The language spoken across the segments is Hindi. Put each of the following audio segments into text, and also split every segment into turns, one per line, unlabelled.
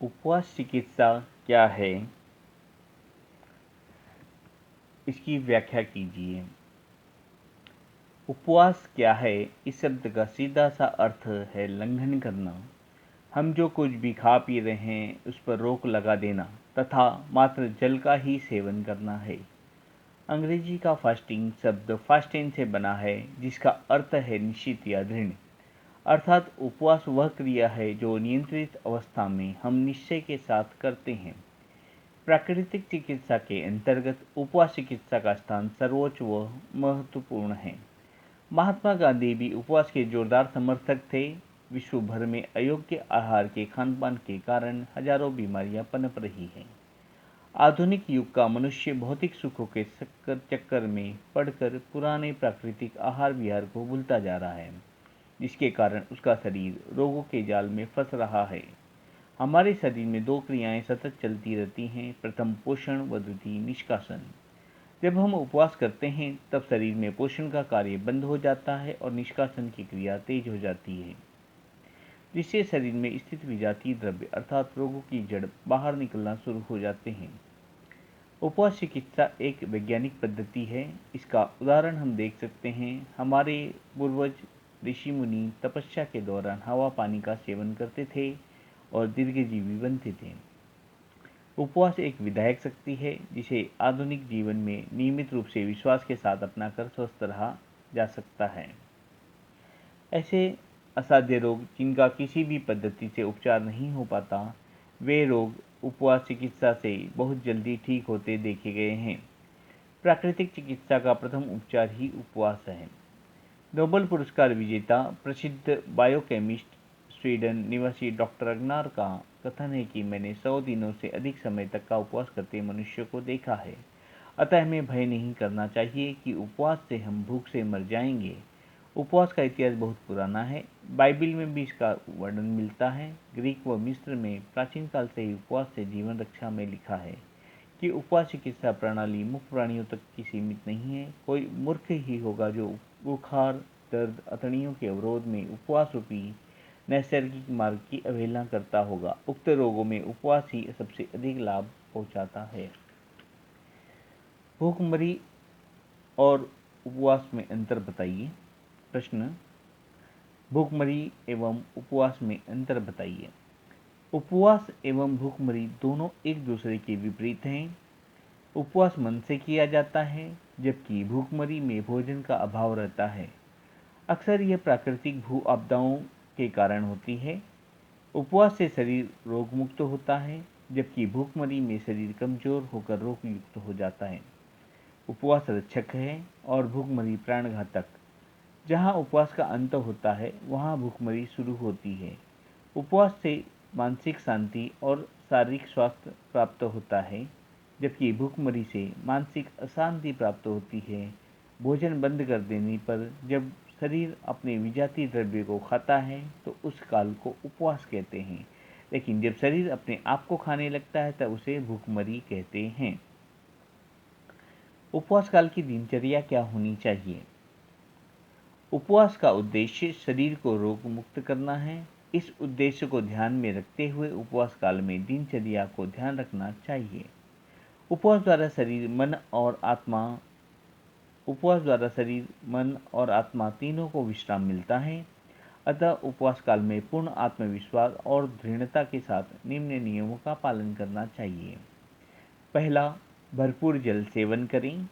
उपवास चिकित्सा क्या है, इसकी व्याख्या कीजिए। उपवास क्या है? इस शब्द का सीधा सा अर्थ है लंघन करना। हम जो कुछ भी खा पी रहे हैं उस पर रोक लगा देना तथा मात्र जल का ही सेवन करना है। अंग्रेजी का फास्टिंग शब्द फास्टेन से बना है, जिसका अर्थ है निश्चित या दृढ़। अर्थात उपवास वह क्रिया है जो नियंत्रित अवस्था में हम निश्चय के साथ करते हैं। प्राकृतिक चिकित्सा के अंतर्गत उपवास चिकित्सा का स्थान सर्वोच्च व महत्वपूर्ण है। महात्मा गांधी भी उपवास के जोरदार समर्थक थे। विश्व भर में अयोग्य आहार के खान-पान के कारण हजारों बीमारियां पनप रही हैं। आधुनिक युग का मनुष्य भौतिक सुखों के चक्कर में पड़कर पुराने प्राकृतिक आहार विहार को भूलता जा रहा है, जिसके कारण उसका शरीर रोगों के जाल में फंस रहा है। हमारे शरीर में दो क्रियाएं सतत चलती रहती हैं, प्रथम पोषण व द्वितीय निष्कासन। जब हम उपवास करते हैं तब शरीर में पोषण का कार्य बंद हो जाता है और निष्कासन की क्रिया तेज हो जाती है, जिससे शरीर में स्थित विजातीय द्रव्य अर्थात रोगों की जड़ बाहर निकलना शुरू हो जाते हैं। उपवास चिकित्सा एक वैज्ञानिक पद्धति है। इसका उदाहरण हम देख सकते हैं। हमारे पूर्वज ऋषि मुनि तपस्या के दौरान हवा पानी का सेवन करते थे और दीर्घजीवी बनते थे। उपवास एक विधायक शक्ति है, जिसे आधुनिक जीवन में नियमित रूप से विश्वास के साथ अपनाकर स्वस्थ रहा जा सकता है। ऐसे असाध्य रोग जिनका किसी भी पद्धति से उपचार नहीं हो पाता, वे रोग उपवास चिकित्सा से बहुत जल्दी ठीक होते देखे गए हैं। प्राकृतिक चिकित्सा का प्रथम उपचार ही उपवास है। नोबेल पुरस्कार विजेता प्रसिद्ध बायोकेमिस्ट स्वीडन निवासी डॉक्टर अग्नार का कथन है कि मैंने 100 दिनों से अधिक समय तक का उपवास करते मनुष्य को देखा है, अतः हमें भय नहीं करना चाहिए कि उपवास से हम भूख से मर जाएंगे। उपवास का इतिहास बहुत पुराना है। बाइबिल में भी इसका वर्णन मिलता है। ग्रीक व मिस्र में प्राचीन काल से ही उपवास से जीवन रक्षा में लिखा है कि उपवास चिकित्सा प्रणाली मुख्य प्राणियों तक की सीमित नहीं है। कोई मूर्ख ही होगा जो बुखार, दर्द, अतड़ियों के अवरोध में उपवास रूपी नैसर्गिक मार्ग की अवहेलना करता होगा। उक्त रोगों में उपवास ही सबसे अधिक लाभ पहुंचाता है। भूखमरी और उपवास में अंतर बताइए। प्रश्न: भूखमरी एवं उपवास में अंतर बताइए। उपवास एवं भूखमरी दोनों एक दूसरे के विपरीत हैं। उपवास मन से किया जाता है, जबकि भूखमरी में भोजन का अभाव रहता है। अक्सर यह प्राकृतिक भू आपदाओं के कारण होती है। उपवास से शरीर रोग मुक्त होता है, जबकि भूखमरी में शरीर कमजोर होकर रोग युक्त हो जाता है। उपवास रक्षक है और भूखमरी प्राणघातक। जहाँ उपवास का अंत होता है, वहाँ भूखमरी शुरू होती है। उपवास से मानसिक शांति और शारीरिक स्वास्थ्य प्राप्त होता है, जबकि भूखमरी से मानसिक अशांति प्राप्त होती है। भोजन बंद कर देने पर जब शरीर अपने विजातीय द्रव्य को खाता है तो उस काल को उपवास कहते हैं, लेकिन जब शरीर अपने आप को खाने लगता है तब उसे भूखमरी कहते हैं। उपवास काल की दिनचर्या क्या होनी चाहिए? उपवास का उद्देश्य शरीर को रोग मुक्त करना है। इस उद्देश्य को ध्यान में रखते हुए उपवास काल में दिनचर्या को ध्यान रखना चाहिए। उपवास द्वारा शरीर मन और आत्मा तीनों को विश्राम मिलता है। अतः उपवास काल में पूर्ण आत्मविश्वास और दृढ़ता के साथ निम्न नियमों का पालन करना चाहिए। पहला, भरपूर जल सेवन करें।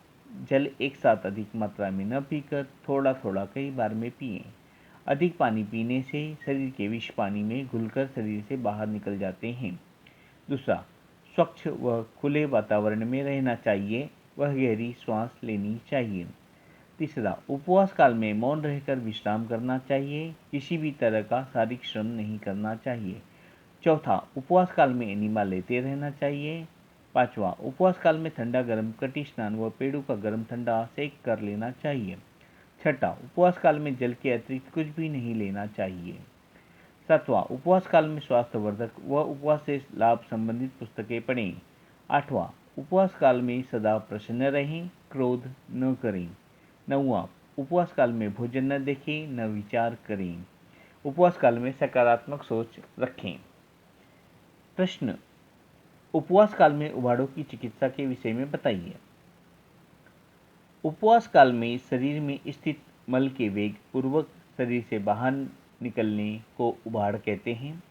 जल एक साथ अधिक मात्रा में न पीकर थोड़ा थोड़ा कई बार में पिएं। अधिक पानी पीने से शरीर के विष पानी में घुलकर शरीर से बाहर निकल जाते हैं। दूसरा, स्वच्छ व खुले वातावरण में रहना चाहिए। वह गहरी सांस लेनी चाहिए। तीसरा, उपवास काल में मौन रहकर विश्राम करना चाहिए। किसी भी तरह का शारीरिक श्रम नहीं करना चाहिए। चौथा, उपवास काल में एनिमा लेते रहना चाहिए। पांचवा, उपवास काल में ठंडा गर्म कटी स्नान व पेड़ों का गर्म ठंडा सेक कर लेना चाहिए। छठा, उपवास काल में जल के अतिरिक्त कुछ भी नहीं लेना चाहिए। सातवां, उपवास काल में स्वास्थ्यवर्धक व उपवास से लाभ संबंधित पुस्तकें पढ़ें। आठवां, उपवास काल में सदा प्रसन्न रहें, क्रोध न करें। नौवां, उपवास काल में भोजन न देखें, न विचार करें। उपवास काल में सकारात्मक सोच रखें। प्रश्न, उपवास काल में उबाड़ों की चिकित्सा के विषय में बताइए। उपवास काल में शरीर में स्थित मल के वेग पूर्वक शरीर से बाहर निकलने को उबाड़ कहते हैं।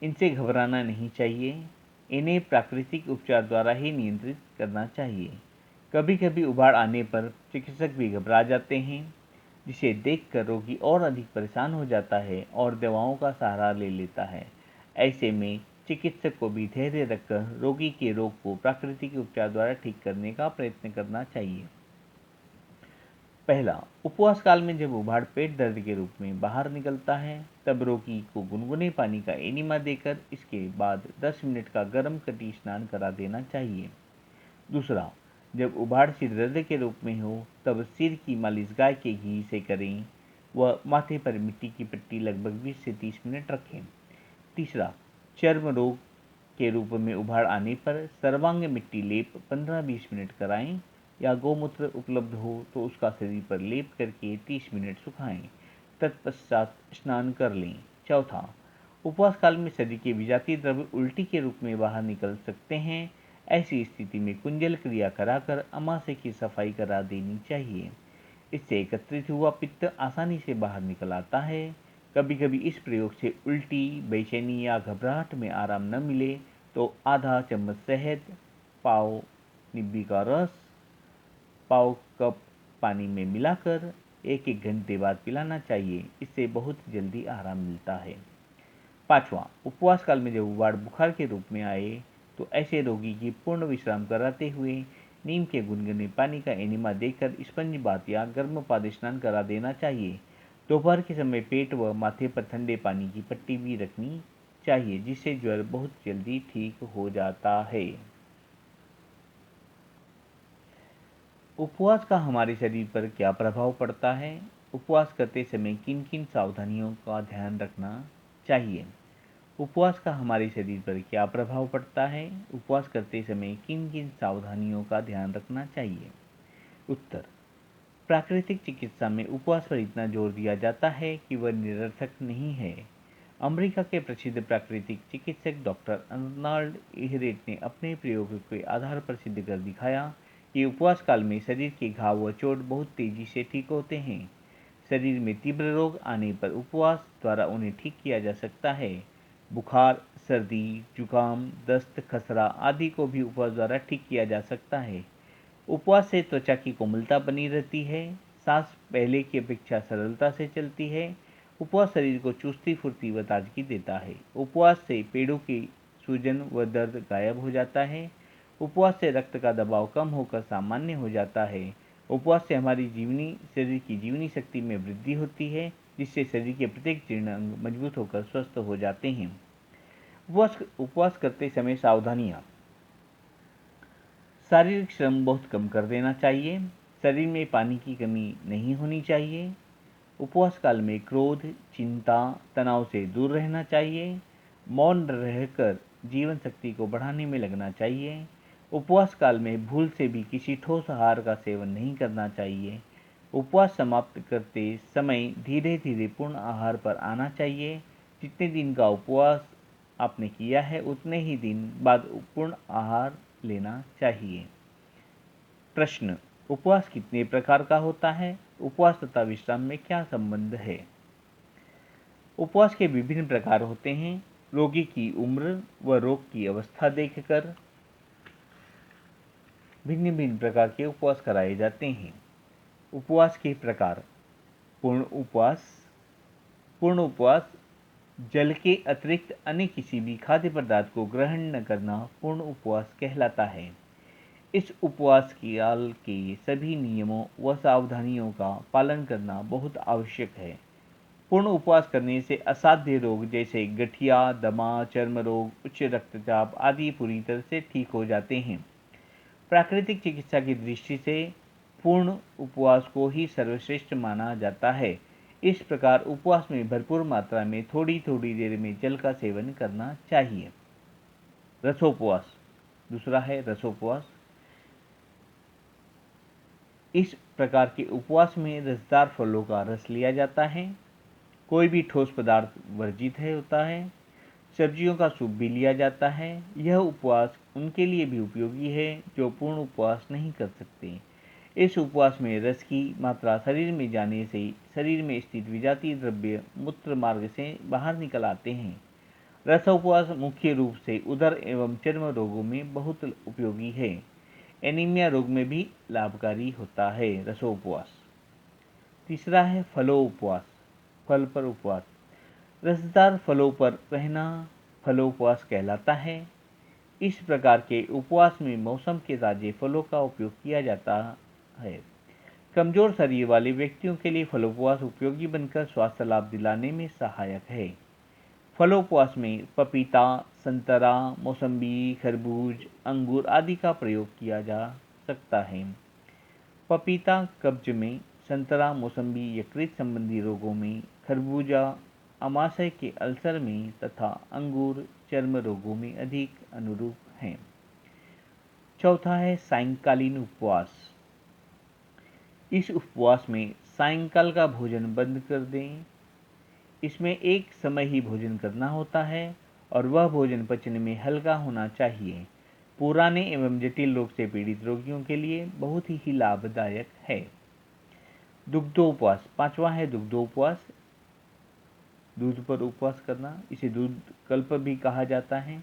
इनसे घबराना नहीं चाहिए। इन्हें प्राकृतिक उपचार द्वारा ही नियंत्रित करना चाहिए। कभी कभी उबाड़ आने पर चिकित्सक भी घबरा जाते हैं, जिसे देखकर रोगी और अधिक परेशान हो जाता है और दवाओं का सहारा ले लेता है। ऐसे में चिकित्सक को भी धैर्य रखकर रोगी के रोग को प्राकृतिक उपचार द्वारा ठीक करने का प्रयत्न करना चाहिए। पहला, उपवास काल में जब उबाड़ पेट दर्द के रूप में बाहर निकलता है, तब रोगी को गुनगुने पानी का एनिमा देकर इसके बाद 10 मिनट का गर्म कटी स्नान करा देना चाहिए। दूसरा, जब उबाड़ सिर दर्द के रूप में हो, तब सिर की मालिश गाय के घी से करें व माथे पर मिट्टी की पट्टी लगभग 20 से 30 मिनट रखें। तीसरा, चर्म रोग के रूप में उबाड़ आने पर सर्वांग मिट्टी लेप 15-20 मिनट कराएं या गौमूत्र उपलब्ध हो तो उसका शरीर पर लेप करके 30 मिनट सुखाएं। तत्पश्चात स्नान कर लें। चौथा, उपवास काल में शरीर के विजातीय द्रव्य उल्टी के रूप में बाहर निकल सकते हैं। ऐसी स्थिति में कुंजल क्रिया कराकर अमाशय की सफाई करा देनी चाहिए। इससे एकत्रित हुआ पित्त आसानी से बाहर निकल आता है। कभी कभी इस प्रयोग से उल्टी, बेचैनी या घबराहट में आराम न मिले तो आधा चम्मच शहद, पाव नींबू का रस, पाव कप पानी में मिलाकर 1-1 घंटे बाद पिलाना चाहिए। इससे बहुत जल्दी आराम मिलता है। पांचवा, उपवास काल में जब उबाड़ बुखार के रूप में आए तो ऐसे रोगी की पूर्ण विश्राम कराते हुए नीम के गुनगुने पानी का एनिमा देकर स्पंज बाथ या गर्म पाद स्नान करा देना चाहिए। दोपहर के समय पेट व माथे पर ठंडे पानी की पट्टी भी रखनी चाहिए, जिससे ज्वर बहुत जल्दी ठीक हो जाता है। उपवास का हमारे शरीर पर क्या प्रभाव पड़ता है? उपवास करते समय किन किन सावधानियों का ध्यान रखना चाहिए? उपवास का हमारे शरीर पर क्या प्रभाव पड़ता है? उपवास करते समय किन किन सावधानियों का ध्यान रखना चाहिए? उत्तर, प्राकृतिक चिकित्सा में उपवास पर इतना जोर दिया जाता है कि वह निरर्थक नहीं है। अमेरिका के प्रसिद्ध प्राकृतिक चिकित्सक डॉक्टर अर्नाल्ड इहरेट ने अपने प्रयोग के आधार पर सिद्ध कर दिखाया कि उपवास काल में शरीर के घाव व चोट बहुत तेजी से ठीक होते हैं। शरीर में तीव्र रोग आने पर उपवास द्वारा उन्हें ठीक किया जा सकता है। बुखार, सर्दी, जुकाम, दस्त, खसरा आदि को भी उपवास द्वारा ठीक किया जा सकता है। उपवास से त्वचा की कोमलता बनी रहती है। सांस पहले की अपेक्षा सरलता से चलती है। उपवास शरीर को चुस्ती, फुर्ती व ताजगी देता है। उपवास से पेड़ों की सूजन व दर्द गायब हो जाता है। उपवास से रक्त का दबाव कम होकर सामान्य हो जाता है। उपवास से हमारी शरीर की जीवनी शक्ति में वृद्धि होती है, जिससे शरीर के प्रत्येक जीर्ण अंग मजबूत होकर स्वस्थ हो जाते हैं। उपवास करते समय सावधानियां। शारीरिक श्रम बहुत कम कर देना चाहिए। शरीर में पानी की कमी नहीं होनी चाहिए। उपवास काल में क्रोध, चिंता, तनाव से दूर रहना चाहिए। मौन रहकर जीवन शक्ति को बढ़ाने में लगना चाहिए। उपवास काल में भूल से भी किसी ठोस आहार का सेवन नहीं करना चाहिए। उपवास समाप्त करते समय धीरे धीरे पूर्ण आहार पर आना चाहिए। जितने दिन का उपवास आपने किया है उतने ही दिन बाद पूर्ण आहार लेना चाहिए। प्रश्न, उपवास कितने प्रकार का होता है? उपवास तथा विश्राम में क्या संबंध है? उपवास के विभिन्न प्रकार होते हैं। रोगी की उम्र व रोग की अवस्था देखकर भिन्न भिन्न प्रकार के उपवास कराए जाते हैं। उपवास के प्रकार। पूर्ण उपवास। पूर्ण उपवास जल के अतिरिक्त अन्य किसी भी खाद्य पदार्थ को ग्रहण न करना पूर्ण उपवास कहलाता है। इस उपवास काल के सभी नियमों व सावधानियों का पालन करना बहुत आवश्यक है। पूर्ण उपवास करने से असाध्य रोग जैसे गठिया, दमा, चर्म रोग, उच्च रक्तचाप आदि पूरी तरह से ठीक हो जाते हैं। प्राकृतिक चिकित्सा की दृष्टि से पूर्ण उपवास को ही सर्वश्रेष्ठ माना जाता है। इस प्रकार उपवास में भरपूर मात्रा में थोड़ी थोड़ी देर में जल का सेवन करना चाहिए। रसोपवास। दूसरा है रसोपवास। इस प्रकार के उपवास में रसदार फलों का रस लिया जाता है। कोई भी ठोस पदार्थ वर्जित होता है। सब्जियों का सूप भी लिया जाता है। यह उपवास उनके लिए भी उपयोगी है जो पूर्ण उपवास नहीं कर सकते। इस उपवास में रस की मात्रा शरीर में जाने से शरीर में स्थित विजातीय द्रव्य मूत्र मार्ग से बाहर निकल आते हैं। रसोपवास मुख्य रूप से उदर एवं चर्म रोगों में बहुत उपयोगी है। एनीमिया रोग में भी लाभकारी होता है रसोपवास। तीसरा है फलोपवास, फल पर उपवास। रसदार फलों पर रहना फलोपवास कहलाता है। इस प्रकार के उपवास में मौसम के ताजे फलों का उपयोग किया जाता है। कमजोर शरीर वाले व्यक्तियों के लिए फलोपवास उपयोगी बनकर स्वास्थ्य लाभ दिलाने में सहायक है। फलोपवास में पपीता, संतरा, मौसम्बी, खरबूज, अंगूर आदि का प्रयोग किया जा सकता है। पपीता कब्ज में, संतरा मौसम्बी यकृत संबंधी रोगों में, खरबूजा आमाशय के अल्सर में तथा अंगूर चर्म रोगों में अधिक अनुरूप हैं। चौथा है सायंकालीन उपवास। इस उपवास में सायंकाल का भोजन बंद कर दें। इसमें एक समय ही भोजन करना होता है और वह भोजन पचने में हल्का होना चाहिए। पुराने एवं जटिल रोग से पीड़ित रोगियों के लिए बहुत ही लाभदायक है। दुग्धोपवास, पांचवा है दुग्धोपवास। दूध पर उपवास करना, इसे दूध कल्प भी कहा जाता है।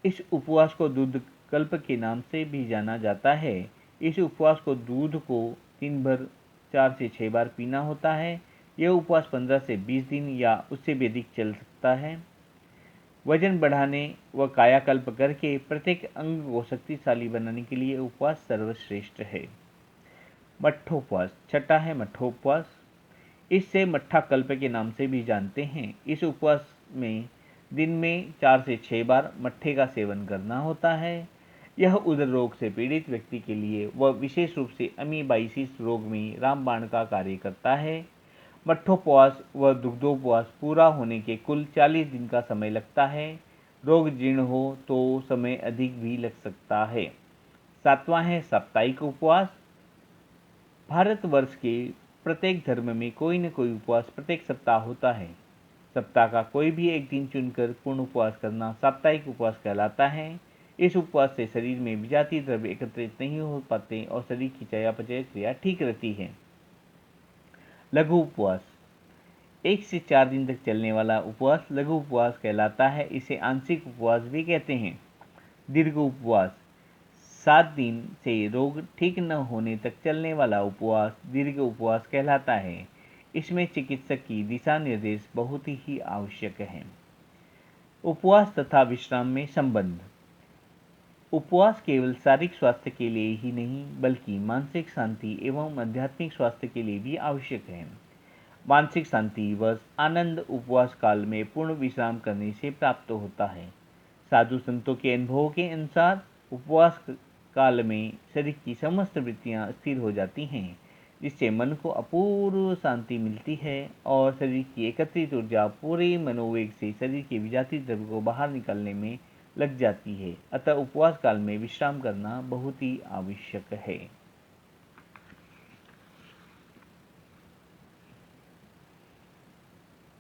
इस उपवास को दूध कल्प के नाम से भी जाना जाता है। इस उपवास को दूध को दिन भर 4 से 6 बार पीना होता है। यह उपवास 15 से 20 दिन या उससे भी अधिक चल सकता है। वजन बढ़ाने व कायाकल्प करके प्रत्येक अंग को शक्तिशाली बनाने के लिए उपवास सर्वश्रेष्ठ है। मट्ठोपवास, छठा है मट्ठोपवास। इससे मट्ठा कल्प के नाम से भी जानते हैं। इस उपवास में दिन में 4 से 6 बार मट्ठे का सेवन करना होता है। यह उदर रोग से पीड़ित व्यक्ति के लिए व विशेष रूप से अमीबाइसिस रोग में रामबाण का कार्य करता है। मट्ठोपवास व दुग्धोपवास पूरा होने के कुल 40 दिन का समय लगता है। रोग जीर्ण हो तो समय अधिक भी लग सकता है। सातवां है साप्ताहिक उपवास। भारतवर्ष के प्रत्येक धर्म में कोई न कोई उपवास प्रत्येक सप्ताह होता है। सप्ताह का कोई भी एक दिन चुनकर पूर्ण उपवास करना साप्ताहिक उपवास कहलाता है। इस उपवास से शरीर में विजातीय द्रव्य एकत्रित नहीं हो पाते और शरीर की चयापचय क्रिया ठीक रहती है। लघु उपवास, 1 से 4 दिन तक चलने वाला उपवास लघु उपवास कहलाता है। इसे आंशिक उपवास भी कहते हैं। दीर्घ उपवास, 7 दिन से रोग ठीक न होने तक चलने वाला उपवास दीर्घ उपवास कहलाता है। इसमें चिकित्सक की दिशा निर्देश बहुत ही आवश्यक है। उपवास तथा विश्राम में संबंध। उपवास केवल शारीरिक स्वास्थ्य के लिए ही नहीं बल्कि मानसिक शांति एवं आध्यात्मिक स्वास्थ्य के लिए भी आवश्यक है। मानसिक शांति व आनंद उपवास काल में पूर्ण विश्राम करने से प्राप्त होता है। साधु संतों के अनुभवों के अनुसार उपवास काल में शरीर की समस्त वृत्तियां स्थिर हो जाती हैं, जिससे मन को अपूर्व शांति मिलती है और शरीर की एकत्रित ऊर्जा पूरे मनोवेग से शरीर के विजातीय द्रव्य को बाहर निकालने में लग जाती है। अतः उपवास काल में विश्राम करना बहुत ही आवश्यक है।